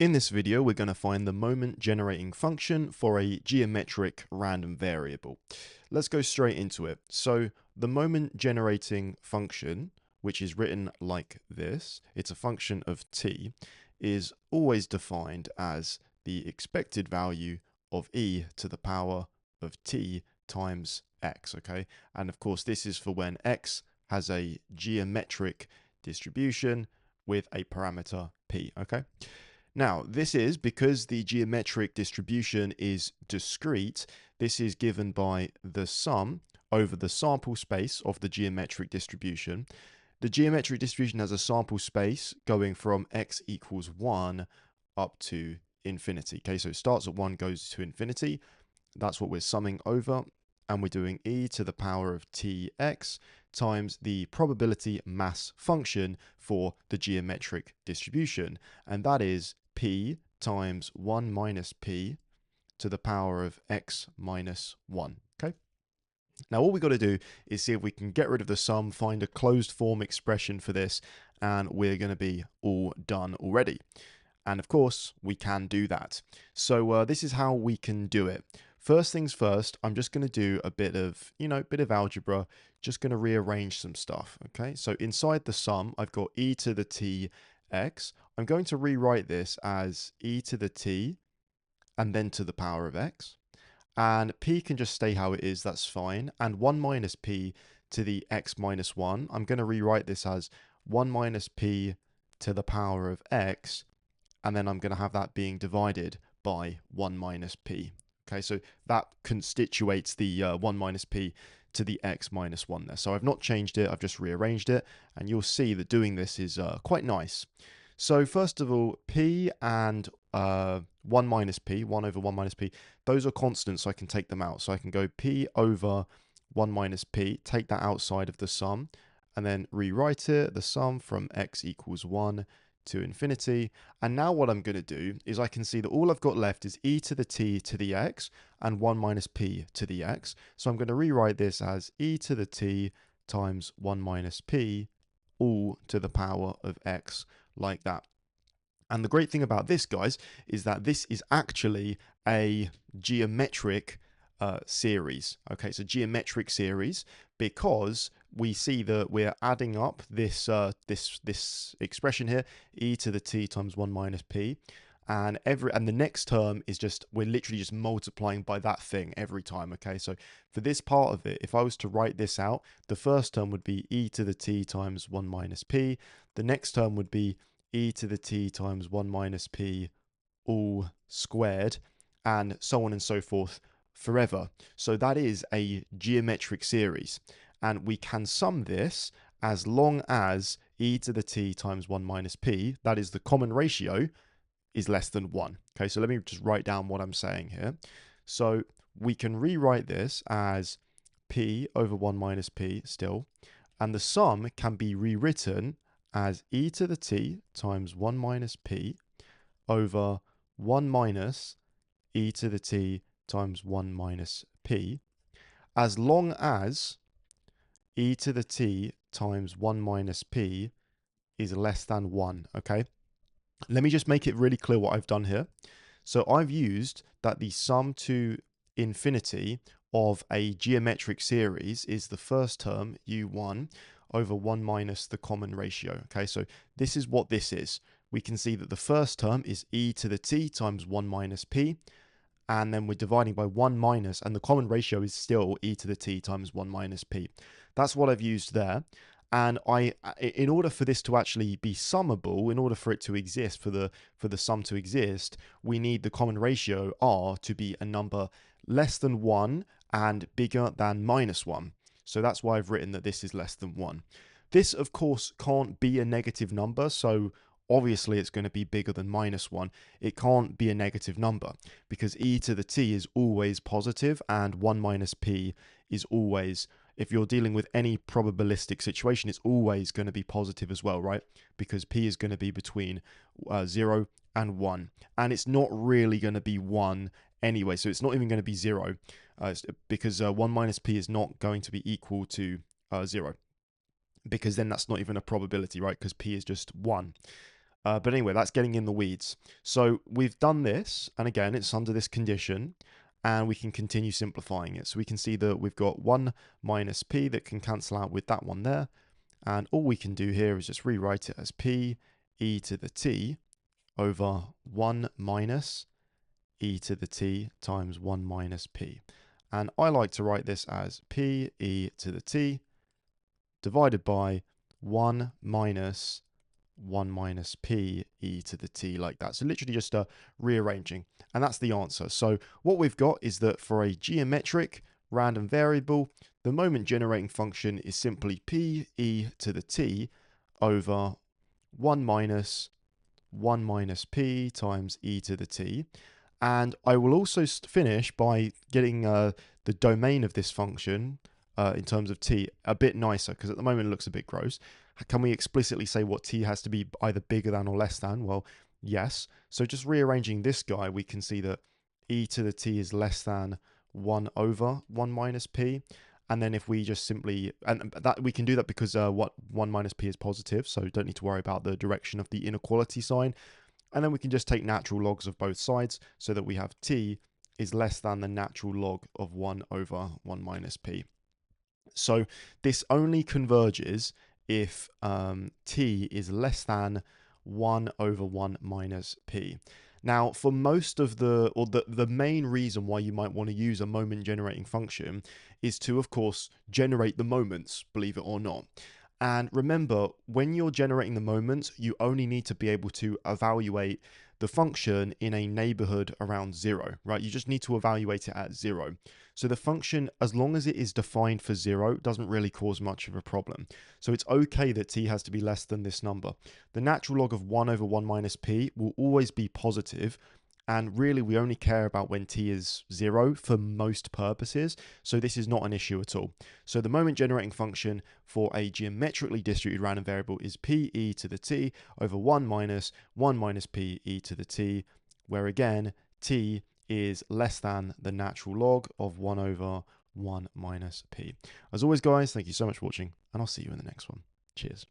In this video, we're going to find the moment generating function for a geometric random variable. Let's go straight into it. So the moment generating function, which is written like this, it's a function of t, is always defined as the expected value of e to the power of t times x, okay? And of course, this is for when x has a geometric distribution with a parameter p, okay? Now, this is because the geometric distribution is discrete. This is given by the sum over the sample space of the geometric distribution. The geometric distribution has a sample space going from x equals 1 up to infinity. Okay, so it starts at 1, goes to infinity. That's what we're summing over. And we're doing e to the power of tx times the probability mass function for the geometric distribution. And that is p times 1 minus p to the power of x minus 1. Okay. Now all we got to do is see if we can get rid of the sum, find a closed form expression for this, and we're going to be all done already. And of course, we can do that. So this is how we can do it. First things first, I'm just going to do a bit of algebra, just going to rearrange some stuff. Okay, so inside the sum, I've got e to the t x. I'm going to rewrite this as e to the t and then to the power of x. And p can just stay how it is, that's fine. And 1 minus p to the x minus 1, I'm going to rewrite this as 1 minus p to the power of x, and then I'm going to have that being divided by 1 minus p. Okay, so that constitutes the 1 minus p to the x minus 1 there. So I've not changed it, I've just rearranged it, and you'll see that doing this is quite nice. So first of all, p and 1 minus p, 1 over 1 minus p, those are constants, so I can take them out. So I can go p over 1 minus p, take that outside of the sum, and then rewrite it, the sum from x equals 1 to infinity. And now what I'm going to do is I can see that all I've got left is e to the t to the x and 1 minus p to the x. So I'm going to rewrite this as e to the t times 1 minus p all to the power of x, like that. And the great thing about this, guys, is that this is actually a geometric series. Okay, so geometric series, because we see that we're adding up this this expression here, e to the t times 1 minus p, and the next term is just, we're literally just multiplying by that thing every time. Okay, so for this part of it, if I was to write this out, the first term would be e to the t times 1 minus p, the next term would be e to the t times 1 minus p all squared, and so on and so forth forever. So that is a geometric series, and we can sum this as long as e to the t times 1 minus p, that is the common ratio, is less than 1. Okay, so let me just write down what I'm saying here. So we can rewrite this as p over 1 minus p still, and the sum can be rewritten as e to the t times 1 minus p over 1 minus e to the t times 1 minus p, as long as e to the t times 1 minus p is less than 1, okay? Let me just make it really clear what I've done here. So I've used that the sum to infinity of a geometric series is the first term, u1, over 1 minus the common ratio. Okay, so this is what this is. We can see that the first term is e to the t times 1 minus p, and then we're dividing by 1 minus, and the common ratio is still e to the t times 1 minus p. That's what I've used there. And in order for this to actually be summable, in order for it to exist, for the sum to exist, we need the common ratio r to be a number less than 1 and bigger than minus 1. So that's why I've written that this is less than 1. This, of course, can't be a negative number, so obviously it's going to be bigger than minus 1. It can't be a negative number because e to the t is always positive, and 1 minus p is always, if you're dealing with any probabilistic situation, it's always going to be positive as well, right? Because p is going to be between 0 and 1. And it's not really going to be 1 anyway, so it's not even going to be 0, because 1 minus p is not going to be equal to 0. Because then that's not even a probability, right? Because p is just 1. But anyway, that's getting in the weeds. So we've done this, and again, it's under this condition, and we can continue simplifying it. So we can see that we've got 1 minus p that can cancel out with that one there. And all we can do here is just rewrite it as p e to the t over 1 minus e to the t times 1 minus p. And I like to write this as p e to the t divided by 1 minus 1 minus p e to the t, like that. So literally just rearranging, and that's the answer. So what we've got is that for a geometric random variable, the moment generating function is simply p e to the t over 1 minus p times e to the t. And I will also finish by getting the domain of this function in terms of t a bit nicer, because at the moment it looks a bit gross. Can we explicitly say what t has to be either bigger than or less than? Well, yes. So just rearranging this guy, we can see that e to the t is less than 1 over 1 minus p. And then if we just simply, and that we can do that because what 1 minus p is positive, so don't need to worry about the direction of the inequality sign. And then we can just take natural logs of both sides so that we have t is less than the natural log of 1 over 1 minus p. So this only converges if t is less than 1 over 1 minus p. Now, for most of the main reason why you might want to use a moment generating function is to, of course, generate the moments, believe it or not. And remember, when you're generating the moments, you only need to be able to evaluate the function in a neighborhood around 0, right? You just need to evaluate it at 0. So the function, as long as it is defined for 0, doesn't really cause much of a problem. So it's okay that t has to be less than this number. The natural log of 1 over 1 minus p will always be positive, and really we only care about when t is 0 for most purposes, so this is not an issue at all. So the moment generating function for a geometrically distributed random variable is p e to the t over 1 minus p e to the t, where again t is less than the natural log of 1 over 1 minus p. As always, guys, thank you so much for watching, and I'll see you in the next one. Cheers.